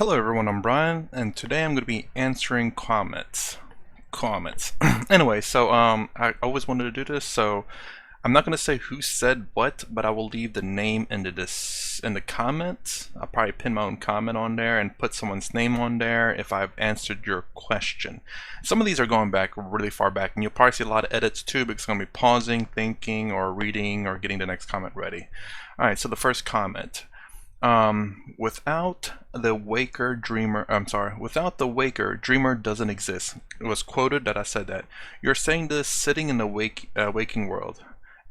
Hello everyone, I'm Brian, and today I'm going to be answering comments. Anyway, I always wanted to do this, so I'm not going to say who said what, but I will leave the name in the comments. I'll probably pin my own comment on there and put someone's name on there if I've answered your question. Some of these are going back really far back, and you'll probably see a lot of edits too, because I'm going to be pausing, thinking, or reading, or getting the next comment ready. Alright, so the first comment. Without the waker, dreamer doesn't exist. It was quoted that I said that. You're saying this sitting in the waking world.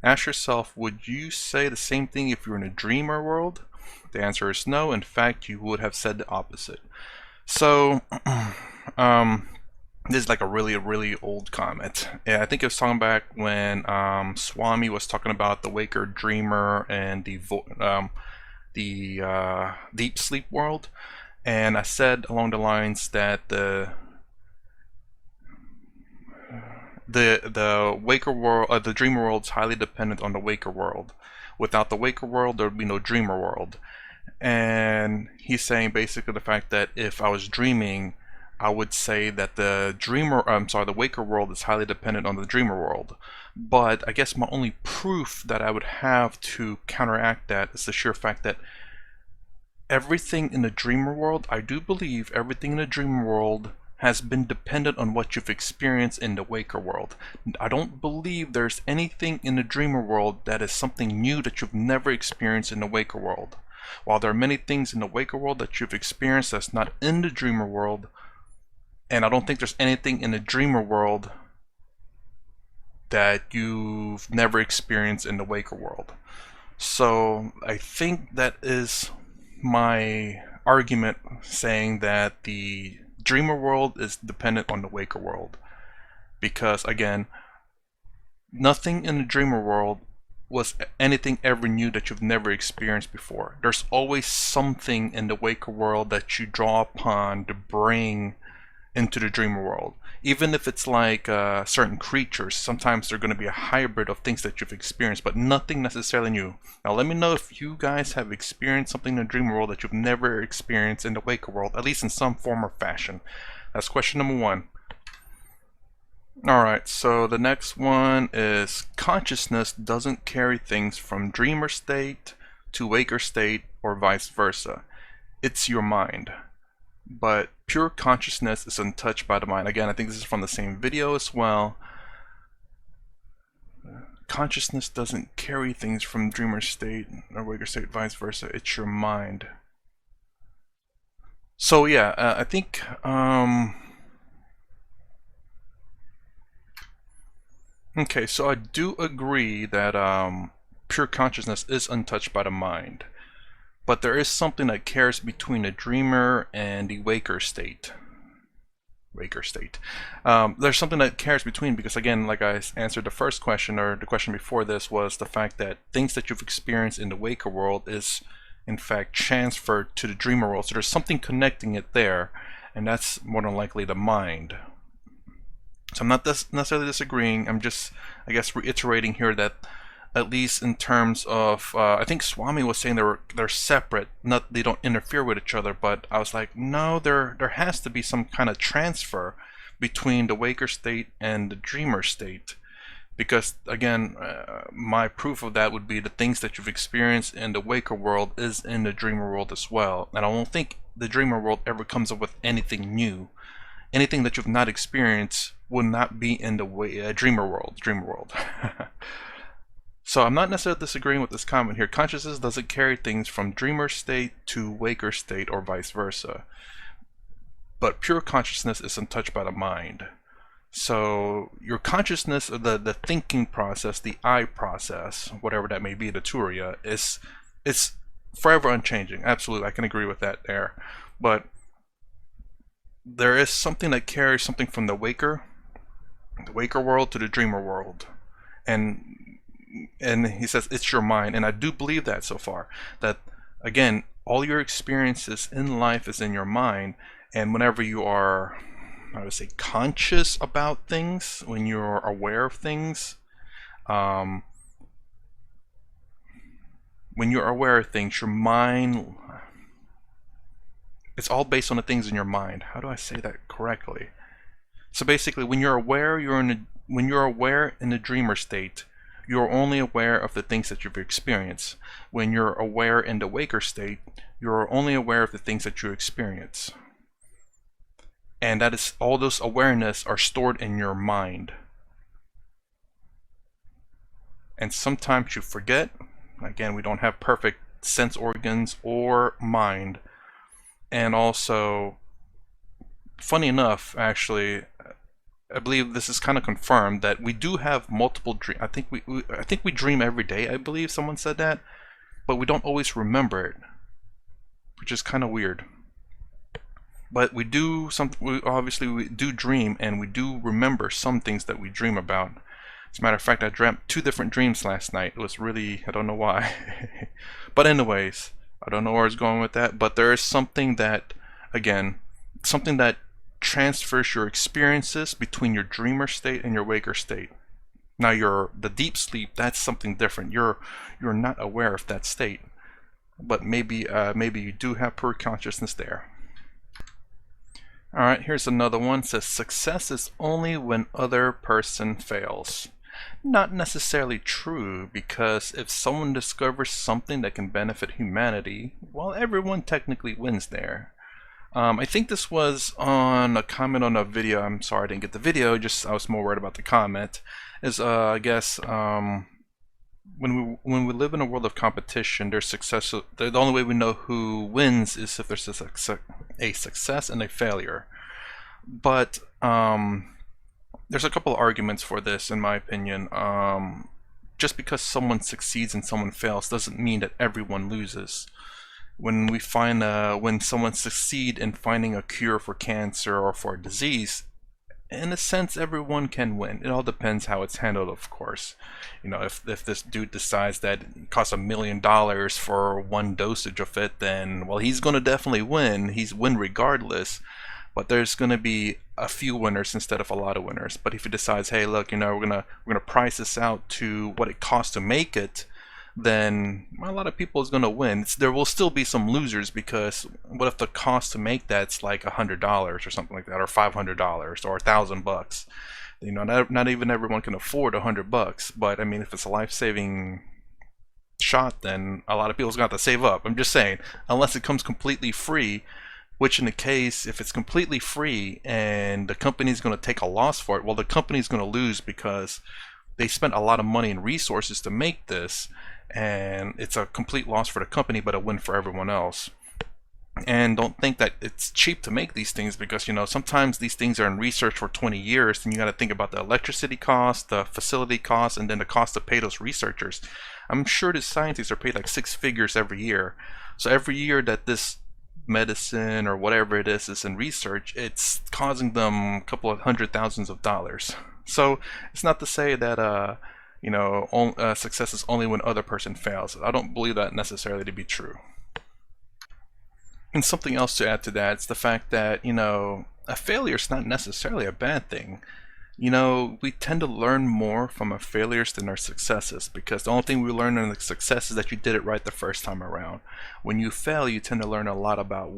Ask yourself, would you say the same thing if you were in a dreamer world? The answer is no. In fact, you would have said the opposite. So, this is like a really old comment. Yeah, I think it was talking back when Swami was talking about the waker, dreamer, and the deep sleep world, and I said along the lines that the waker world, the dreamer world, is highly dependent on the waker world. Without the waker world, there would be no dreamer world. And he's saying basically the fact that if I was dreaming, I would say that the waker world is highly dependent on the dreamer world. But I guess my only proof that I would have to counteract that is the sheer fact that everything in the dreamer world, I do believe everything in the dreamer world has been dependent on what you've experienced in the waker world. I don't believe there's anything in the dreamer world that is something new that you've never experienced in the waker world. While there are many things in the waker world that you've experienced that's not in the dreamer world, and I don't think there's anything in the dreamer world that you've never experienced in the waker world. So I think that is my argument, saying that the dreamer world is dependent on the waker world, because again, nothing in the dreamer world was anything ever new that you've never experienced before. There's always something in the waker world that you draw upon to bring into the dreamer world. Even if it's like certain creatures, sometimes they're going to be a hybrid of things that you've experienced, but nothing necessarily new. Now let me know if you guys have experienced something in the dreamer world that you've never experienced in the waker world, at least in some form or fashion. That's question number one. Alright, so the next one is consciousness doesn't carry things from dreamer state to waker state or vice versa. It's your mind. But pure consciousness is untouched by the mind. Again, I think this is from the same video as well. Consciousness doesn't carry things from dreamer state or waker state, vice versa. It's your mind. So yeah, I think okay, so I do agree that pure consciousness is untouched by the mind. But there is something that carries between the dreamer and the waker state. There's something that carries between, because again, like I answered the first question, or the question before this, was the fact that things that you've experienced in the waker world is in fact transferred to the dreamer world. So there's something connecting it there, and that's more than likely the mind. So I'm not necessarily disagreeing, I'm just, I guess, reiterating here that at least in terms of, I think Swami was saying they're separate, not they don't interfere with each other. But I was like, no, there has to be some kind of transfer between the waker state and the dreamer state, because again, my proof of that would be the things that you've experienced in the waker world is in the dreamer world as well. And I don't think the dreamer world ever comes up with anything new. Anything that you've not experienced will not be in the dreamer world. So I'm not necessarily disagreeing with this comment here. Consciousness doesn't carry things from dreamer state to waker state or vice versa. But pure consciousness is untouched by the mind. So your consciousness, the thinking process, the I process, whatever that may be, the Turiya, is forever unchanging. Absolutely, I can agree with that there. But there is something that carries something from the waker world to the dreamer world. And he says it's your mind, and I do believe that so far, that again, all your experiences in life is in your mind. And whenever you are, I would say, conscious about things, when you're aware of things, when you're aware of things, your mind It's all based on the things in your mind. How do I say that correctly? So basically, when you're aware, when you're aware in the dreamer state, you're only aware of the things that you've experienced. When you're aware in the waker state, you're only aware of the things that you experience. And that is, all those awareness are stored in your mind. And sometimes you forget. Again, we don't have perfect sense organs or mind. And also, funny enough, actually, I believe this is kind of confirmed that we do have multiple dreams. I think we dream every day. I believe someone said that, but we don't always remember it, which is kind of weird. But we do obviously we do dream, and we do remember some things that we dream about. As a matter of fact, I dreamt 2 different dreams last night. It was really, I don't know why. But anyways, I don't know where it's going with that. But there is something that, again, something that transfers your experiences between your dreamer state and your waker state. Now the deep sleep, that's something different. You're not aware of that state, but maybe you do have pure consciousness there. All right, here's another one. It says success is only when other person fails. Not necessarily true, because if someone discovers something that can benefit humanity, well, everyone technically wins there. I think this was on a comment on a video. I'm sorry I didn't get the video, just I was more worried about the comment. Is I guess when we live in a world of competition, there's success. The only way we know who wins is if there's a success and a failure. But there's a couple of arguments for this, in my opinion. Just because someone succeeds and someone fails doesn't mean that everyone loses. When someone succeeds in finding a cure for cancer or for a disease, in a sense, everyone can win. It all depends how it's handled, of course. You know, if this dude decides that it costs $1 million for one dosage of it, then, well, he's going to definitely win. He's win regardless. But there's going to be a few winners instead of a lot of winners. But if he decides, hey, look, you know, we're gonna price this out to what it costs to make it, then a lot of people is going to win. There will still be some losers, because what if the cost to make that's like $100 or something like that, or $500 or $1,000? You know, not even everyone can afford $100. But I mean, if it's a life-saving shot, then a lot of people's got to save up. I'm just saying, unless it comes completely free. Which in the case, if it's completely free and the company's going to take a loss for it, well, the company's going to lose, because they spent a lot of money and resources to make this, and it's a complete loss for the company, but a win for everyone else. And don't think that it's cheap to make these things, because, you know, sometimes these things are in research for 20 years, and you got to think about the electricity cost, the facility cost, and then the cost to pay those researchers. I'm sure the scientists are paid like 6 figures every year. So every year that this medicine or whatever it is in research, it's causing them a couple of $100,000s. So it's not to say that you know, success is only when other person fails. I don't believe that necessarily to be true. And something else to add to that, it's the fact that, you know, a failure is not necessarily a bad thing. You know, we tend to learn more from our failures than our successes, because the only thing we learn in the success is that you did it right the first time around. When you fail, you tend to learn a lot about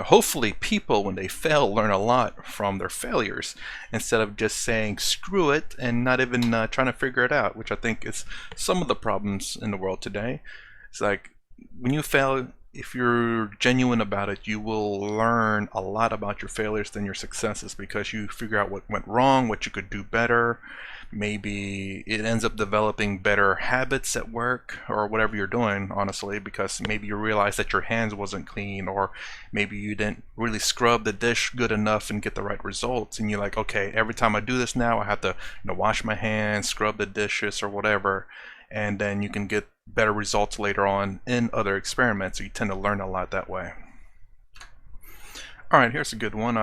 hopefully people, when they fail, learn a lot from their failures, instead of just saying screw it and not even trying to figure it out, which I think is some of the problems in the world today. It's like, when you fail, if you're genuine about it, you will learn a lot about your failures than your successes, because you figure out what went wrong, what you could do better. Maybe it ends up developing better habits at work or whatever you're doing, honestly, because maybe you realize that your hands wasn't clean, or maybe you didn't really scrub the dish good enough and get the right results, and you're like, okay, every time I do this now, I have to, you know, wash my hands, scrub the dishes or whatever, and then you can get better results later on in other experiments. So you tend to learn a lot that way. Alright, here's a good one.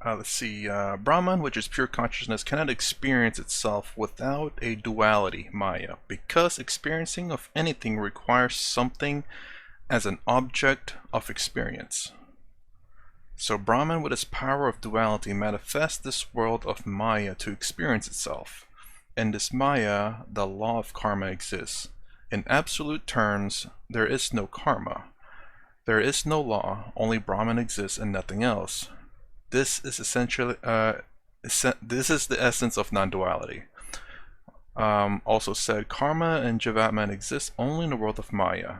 Let's see. Brahman, which is pure consciousness, cannot experience itself without a duality, Maya, because experiencing of anything requires something as an object of experience. So Brahman, with his power of duality, manifests this world of Maya to experience itself. In this Maya, the law of karma exists. In absolute terms, there is no karma. There is no law, only Brahman exists and nothing else. This is essentially this is the essence of non-duality. Also said, karma and Jivatman exist only in the world of Maya.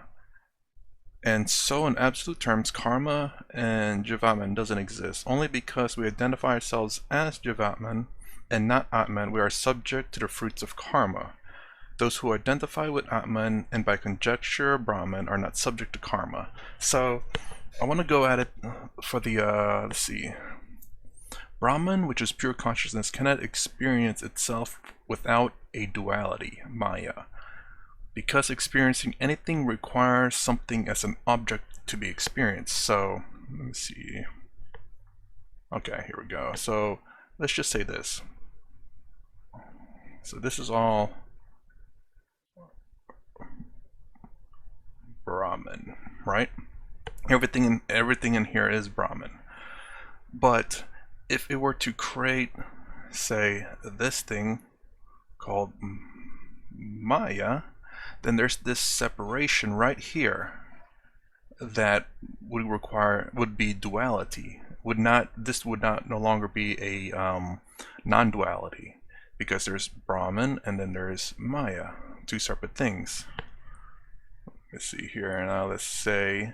And so in absolute terms, karma and Jivatman doesn't exist. Only because we identify ourselves as Jivatman and not Atman, we are subject to the fruits of karma. Those who identify with Atman and by conjecture Brahman are not subject to karma. So I want to go at it for the, let's see. Brahman, which is pure consciousness, cannot experience itself without a duality, Maya. Because experiencing anything requires something as an object to be experienced. So, let me see. Okay, here we go. So, let's just say this. So this is all Brahman, right? Everything in here is Brahman. But if it were to create, say, this thing called Maya, then there's this separation right here that would be duality. This would not no longer be a non-duality, because there's Brahman and then there's Maya, two separate things. Let's see here. Now let's say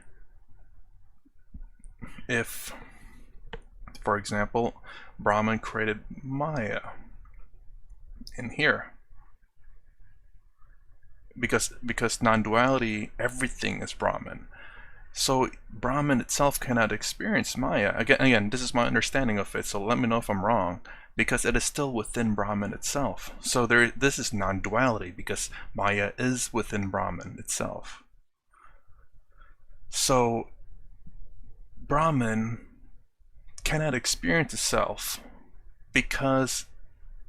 if, for example, Brahman created Maya in here. Because non-duality, everything is Brahman. So Brahman itself cannot experience Maya. Again, this is my understanding of it, so let me know if I'm wrong, because it is still within Brahman itself. So this is non-duality, because Maya is within Brahman itself. So Brahman cannot experience itself because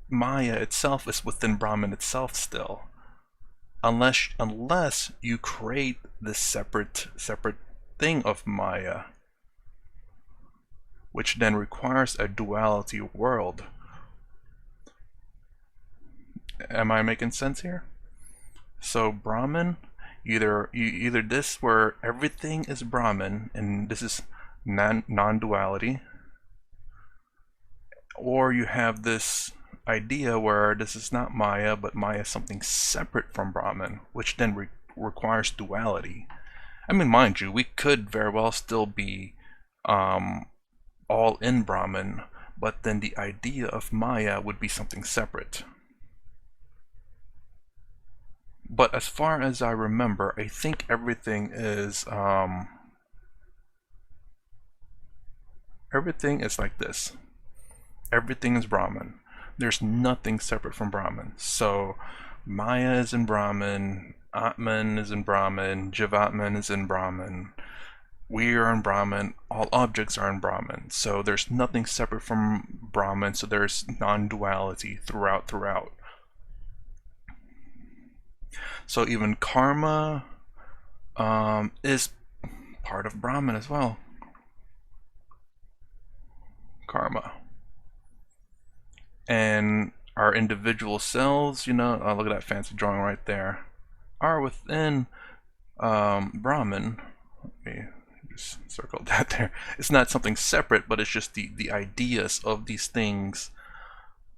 Maya itself is within Brahman itself still. Unless you create this separate thing of Maya, which then requires a duality world. Am I making sense here? So Brahman, either this where everything is Brahman and this is non-duality, or you have this idea where this is not Maya, but Maya is something separate from Brahman, which then requires duality. I mean, mind you, we could very well still be all in Brahman, but then the idea of Maya would be something separate. But as far as I remember, I think everything is like this. Everything is Brahman. There's nothing separate from Brahman. So Maya is in Brahman, Atman is in Brahman, Jivatman is in Brahman, we are in Brahman, all objects are in Brahman. So there's nothing separate from Brahman, so there's non-duality throughout. So even karma is part of Brahman as well. Karma. And our individual selves, you know, look at that fancy drawing right there, are within Brahman. Let me just circle that there. It's not something separate, but it's just the ideas of these things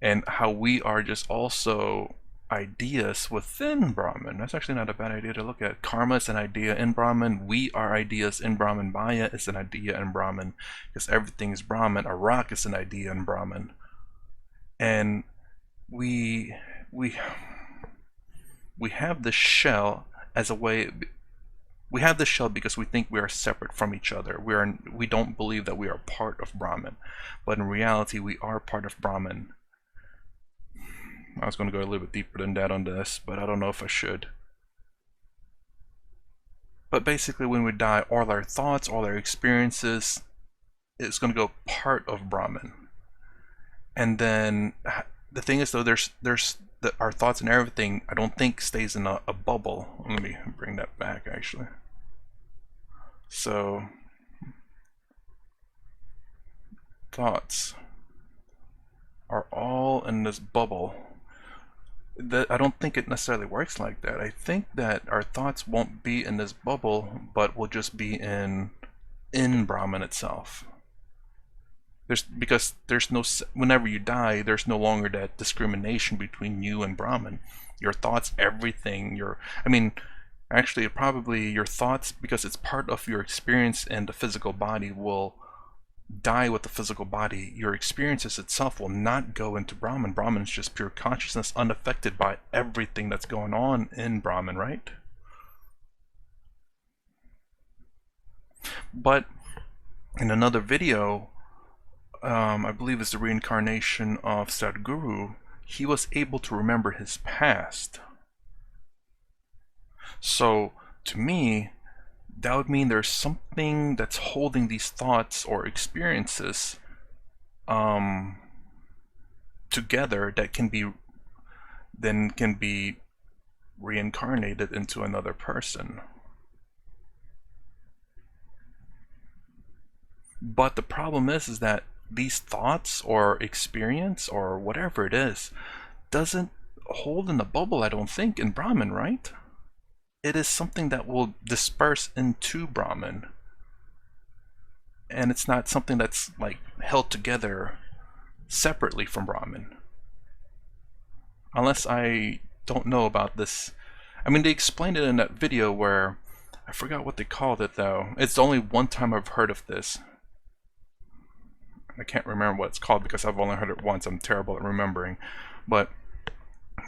and how we are just also ideas within Brahman. That's actually not a bad idea to look at. Karma is an idea in Brahman. We are ideas in Brahman. Maya is an idea in Brahman, because everything is Brahman. A rock is an idea in Brahman. And we have this shell as a way. We have this shell because we think we are separate from each other. We don't believe that we are part of Brahman, but in reality, we are part of Brahman. I was going to go a little bit deeper than that on this, but I don't know if I should. But basically, when we die, all our thoughts, all our experiences, it's going to go part of Brahman. And then the thing is, though, our thoughts and everything, I don't think stays in a bubble. Let me bring that back, actually. So thoughts are all in this bubble. I don't think it necessarily works like that. I think that our thoughts won't be in this bubble, but will just be in Brahman itself. Because there's no, whenever you die, there's no longer that discrimination between you and Brahman. Your thoughts, everything, I mean, actually, probably your thoughts, because it's part of your experience in the physical body, will die with the physical body. Your experiences itself will not go into Brahman. Brahman is just pure consciousness, unaffected by everything that's going on in Brahman, right? But in another video, I believe it's the reincarnation of Sadhguru, he was able to remember his past. So to me, that would mean there's something that's holding these thoughts or experiences together that can be reincarnated into another person. But the problem is that these thoughts or experience or whatever it is doesn't hold in the bubble, I don't think, in Brahman, right? It is something that will disperse into Brahman, and it's not something that's like held together separately from Brahman. Unless I don't know about this. I mean, they explained it in that video where, I forgot what they called it though. It's the only one time I've heard of this. I can't remember what it's called because I've only heard it once. I'm terrible at remembering. But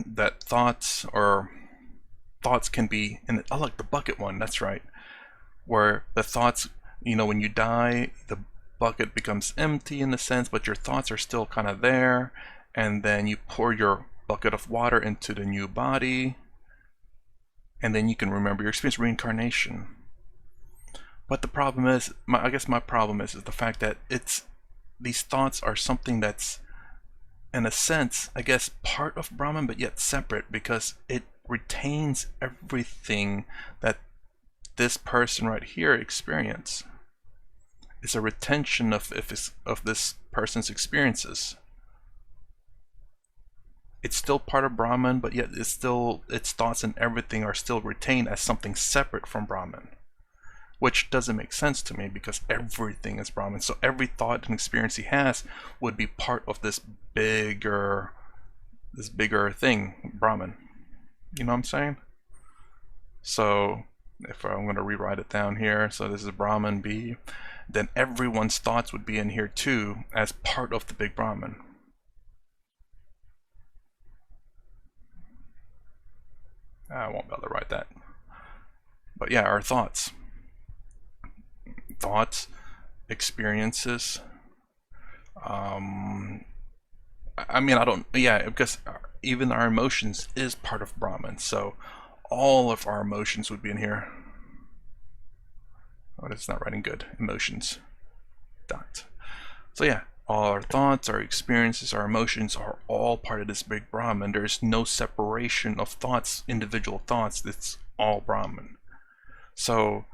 that thoughts can be, and I like the bucket one, that's right. Where the thoughts, when you die, the bucket becomes empty in a sense, but your thoughts are still kind of there. And then you pour your bucket of water into the new body. And then you can remember your experience, reincarnation. But the problem is, I guess my problem is the fact that these thoughts are something that's, in a sense, I guess, part of Brahman, but yet separate, because it retains everything that this person right here experience. It's a retention of this person's experiences. It's still part of Brahman, but yet its thoughts and everything are still retained as something separate from Brahman. Which doesn't make sense to me, because everything is Brahman. So every thought and experience he has would be part of this bigger thing, Brahman. You know what I'm saying? So if I'm going to rewrite it down here, so this is Brahman B, then everyone's thoughts would be in here too as part of the big Brahman. I won't be able to write that. But yeah, our thoughts, experiences. I mean, because even our emotions is part of Brahman. So all of our emotions would be in here. Oh, it's not writing good. Emotions. Dot. So yeah, all our thoughts, our experiences, our emotions are all part of this big Brahman. There's no separation of thoughts, individual thoughts. It's all Brahman. So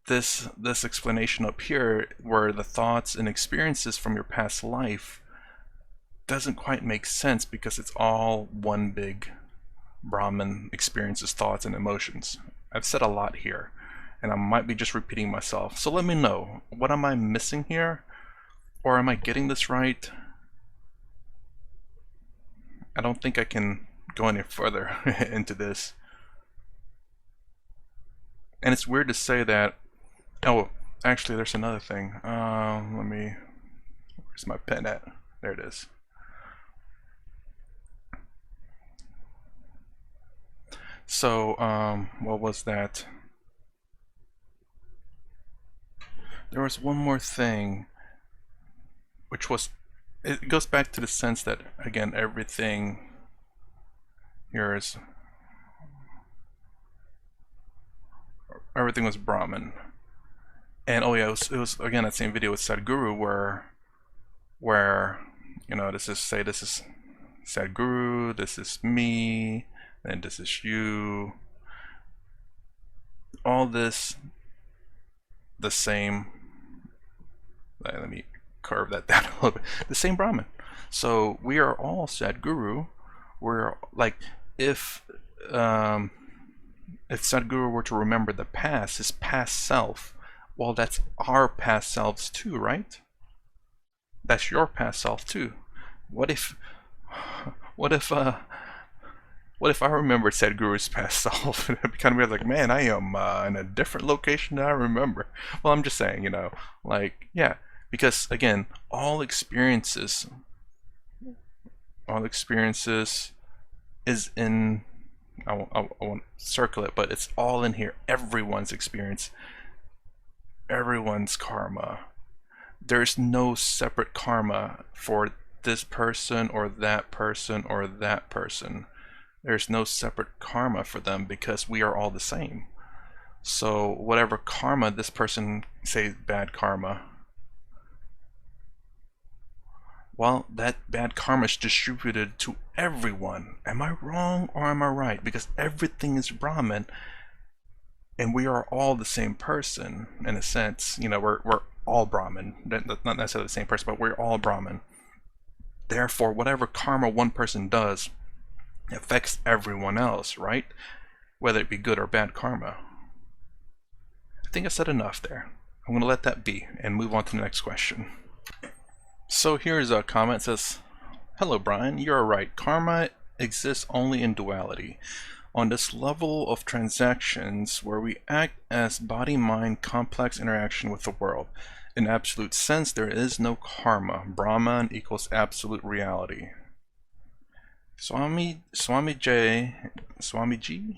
this explanation up here, where the thoughts and experiences from your past life, doesn't quite make sense, because it's all one big Brahman, experiences, thoughts, and emotions. I've said a lot here, and I might be just repeating myself. So let me know, what am I missing here? Or am I getting this right? I don't think I can go any further into this. And it's weird to say that. Oh, actually, there's another thing. Where's my pen at? There it is. So, what was that? There was one more thing, which was, it goes back to the sense that, again, everything here is, everything was Brahman. And oh yeah, it was again that same video with Sadhguru where this is Sadhguru, this is me, and this is you. All this the same. Let me curve that down a little bit. The same Brahman. So we are all Sadhguru. We're like, if um, if Sadhguru were to remember the past, his past self, well, that's our past selves too, right? That's your past self too. What if, what if, what if I remembered Sadhguru's past self? It'd be kind of weird, like, man, I am in a different location than I remember. Well, I'm just saying, like, yeah, because again, all experiences is in. I won't circle it, but it's all in here. Everyone's experience, everyone's karma. There's no separate karma for this person or that person or that person. There's no separate karma for them because we are all the same. So whatever karma this person, say bad karma, well, that bad karma is distributed to everyone. Am I wrong or am I right? Because everything is Brahman and we are all the same person in a sense. We're all Brahman. Not necessarily the same person, but we're all Brahman. Therefore, whatever karma one person does affects everyone else, right? Whether it be good or bad karma. I think I said enough there. I'm going to let that be and move on to the next question. So here's a comment. It says, hello Brian, you're right. Karma exists only in duality. On this level of transactions where we act as body-mind complex interaction with the world. In absolute sense, there is no karma. Brahman equals absolute reality. Swamiji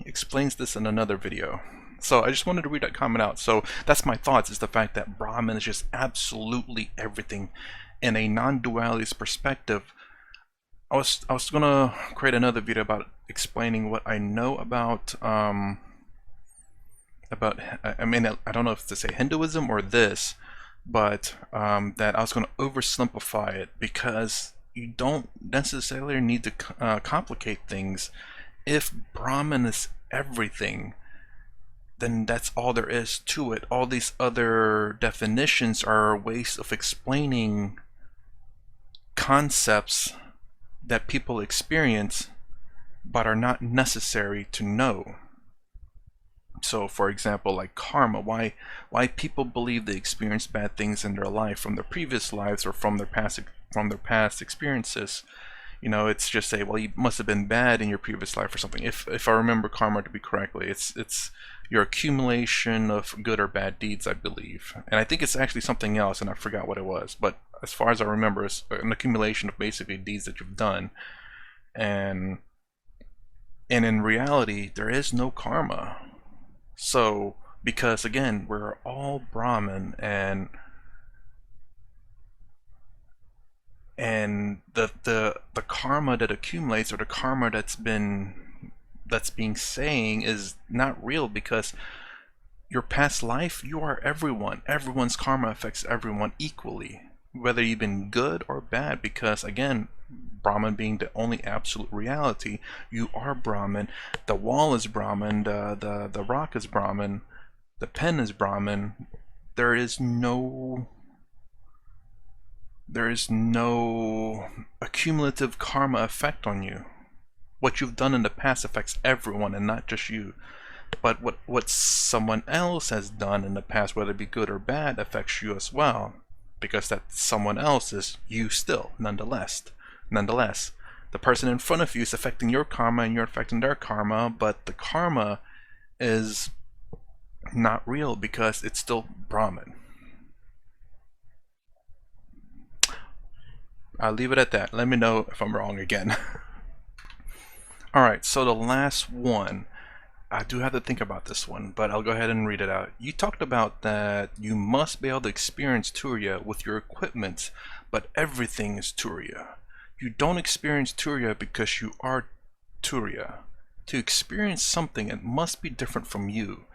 explains this in another video. So I just wanted to read that comment out. So that's my thoughts, is the fact that Brahman is just absolutely everything. In a non-dualist perspective, I was gonna create another video about explaining what I know about I mean, I don't know if to say Hinduism or this, but that I was gonna oversimplify it because you don't necessarily need to complicate things. If Brahman is everything, then that's all there is to it. All these other definitions are ways of explaining concepts that people experience but are not necessary to know. So for example, like karma, why people believe they experience bad things in their life from their previous lives or from their past experiences. It's just say, well, you must have been bad in your previous life or something. If I remember karma to be correctly, it's your accumulation of good or bad deeds, I believe. And I think it's actually something else, and I forgot what it was. But as far as I remember, it's an accumulation of basically deeds that you've done. And in reality, there is no karma. So, because again, we're all Brahman, and the karma that accumulates, or the karma that's being saying, is not real, because your past life, you are everyone. Everyone's karma affects everyone equally, whether you've been good or bad, because again, Brahman being the only absolute reality, you are Brahman. The wall is Brahman, the rock is Brahman, the pen is Brahman. There is no accumulative karma effect on you. What you've done in the past affects everyone and not just you. But what someone else has done in the past, whether it be good or bad, affects you as well, because that someone else is you still, nonetheless. The person in front of you is affecting your karma and you're affecting their karma, but the karma is not real because it's still Brahman. I'll leave it at that. Let me know if I'm wrong again. Alright, so the last one. I do have to think about this one, but I'll go ahead and read it out. You talked about that you must be able to experience Turiya with your equipment, but everything is Turiya. You don't experience Turiya because you are Turiya. To experience something, it must be different from you.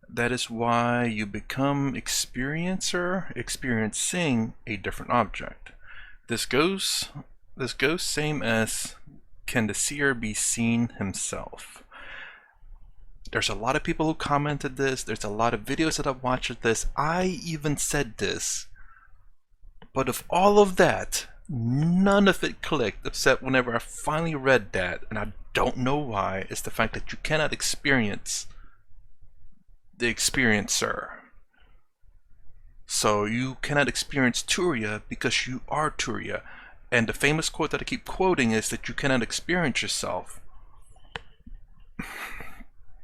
That is why you become experiencing a different object. This goes same as, can the seer be seen himself? There's a lot of people who commented this. There's a lot of videos that I've watched of this. I even said this. But of all of that, None of it clicked except whenever I finally read that, and I don't know why. It's the fact that you cannot experience the experiencer. So you cannot experience Turiya because you are Turiya. And the famous quote that I keep quoting is that you cannot experience yourself.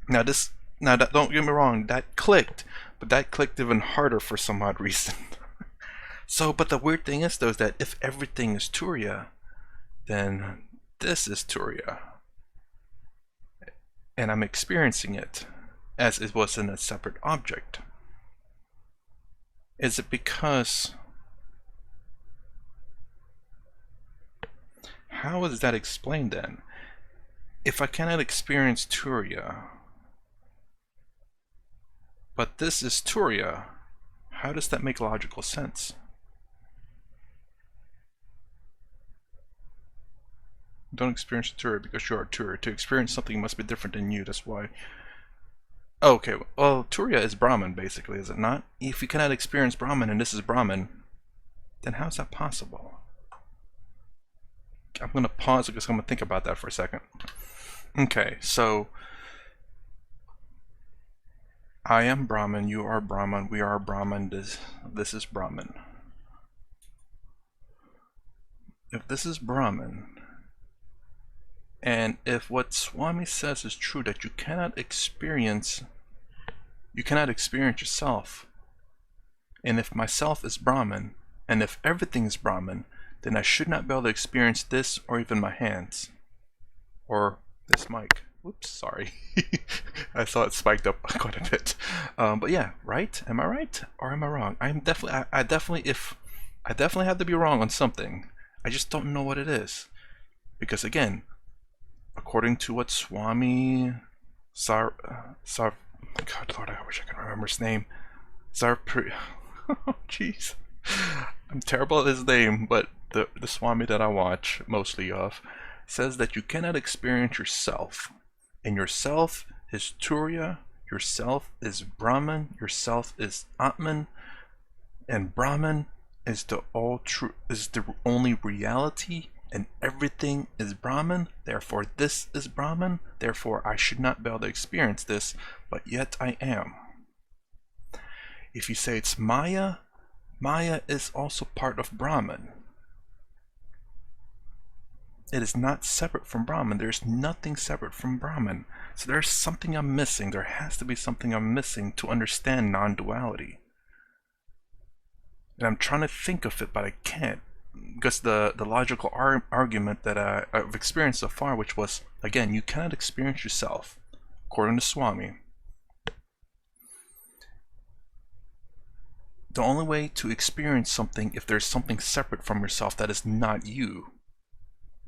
Now don't get me wrong, that clicked, but that clicked even harder for some odd reason. So, but the weird thing is though, is that if everything is Turiya, then this is Turiya. And I'm experiencing it as it was in a separate object. Is it because... How is that explained then? If I cannot experience Turiya, but this is Turiya, how does that make logical sense? Don't experience Turiya because you are Turiya. To experience something must be different than you, that's why. Okay, well, Turiya is Brahman basically, is it not? If you cannot experience Brahman and this is Brahman, then how's that possible? I'm going to pause because I'm going to think about that for a second. Okay, so I am Brahman, you are Brahman, we are Brahman, this is Brahman. If this is Brahman, and if what Swami says is true, that you cannot experience yourself, and if myself is Brahman, and if everything is Brahman, then I should not be able to experience this or even my hands. Or this mic. Oops, sorry. I saw it spiked up quite a bit. But yeah, right? Am I right? Or am I wrong? I definitely have to be wrong on something. I just don't know what it is. Because again, according to what Swami God Lord, I wish I could remember his name. Oh jeez. I'm terrible at his name, but the Swami that I watch mostly of says that you cannot experience yourself. And yourself is Turiya, yourself is Brahman, yourself is Atman, and Brahman is the only reality, and everything is Brahman, therefore this is Brahman, therefore I should not be able to experience this, but yet I am. If you say it's Maya, Maya is also part of Brahman. It is not separate from Brahman. There's nothing separate from Brahman. So there's something I'm missing. There has to be something I'm missing to understand non-duality. And I'm trying to think of it, but I can't. Because the logical argument that I've experienced so far, which was, again, you cannot experience yourself, according to Swami. The only way to experience something if there's something separate from yourself that is not you.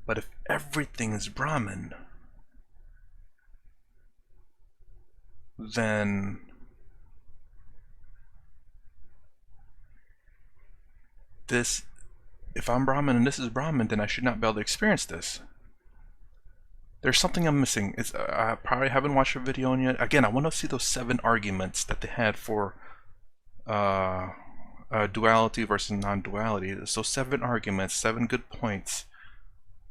But if everything is Brahman, then if I'm Brahman and this is Brahman, then I should not be able to experience this. There's something I'm missing. I probably haven't watched a video on yet. Again, I want to see those 7 arguments that they had for duality versus non-duality. So 7 arguments, 7 good points.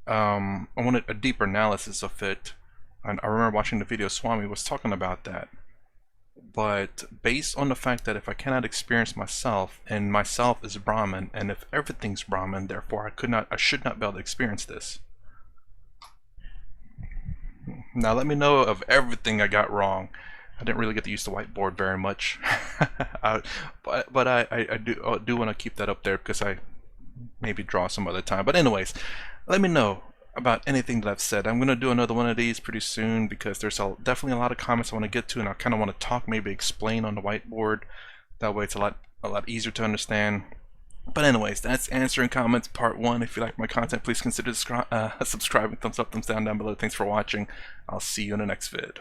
I wanted a deeper analysis of it, and I remember watching the video. Swami was talking about that. But based on the fact that if I cannot experience myself, and myself is Brahman, and if everything's Brahman, therefore I should not be able to experience this. Now let me know of everything I got wrong. I didn't really get to use the whiteboard very much, but I do want to keep that up there because I maybe draw some other time. But anyways, let me know about anything that I've said. I'm going to do another one of these pretty soon because there's definitely a lot of comments I want to get to, and I kind of want to talk, maybe explain on the whiteboard. That way it's a lot easier to understand. But anyways, that's answering comments part 1. If you like my content, please consider subscribing. Thumbs up, thumbs down below. Thanks for watching. I'll see you in the next vid.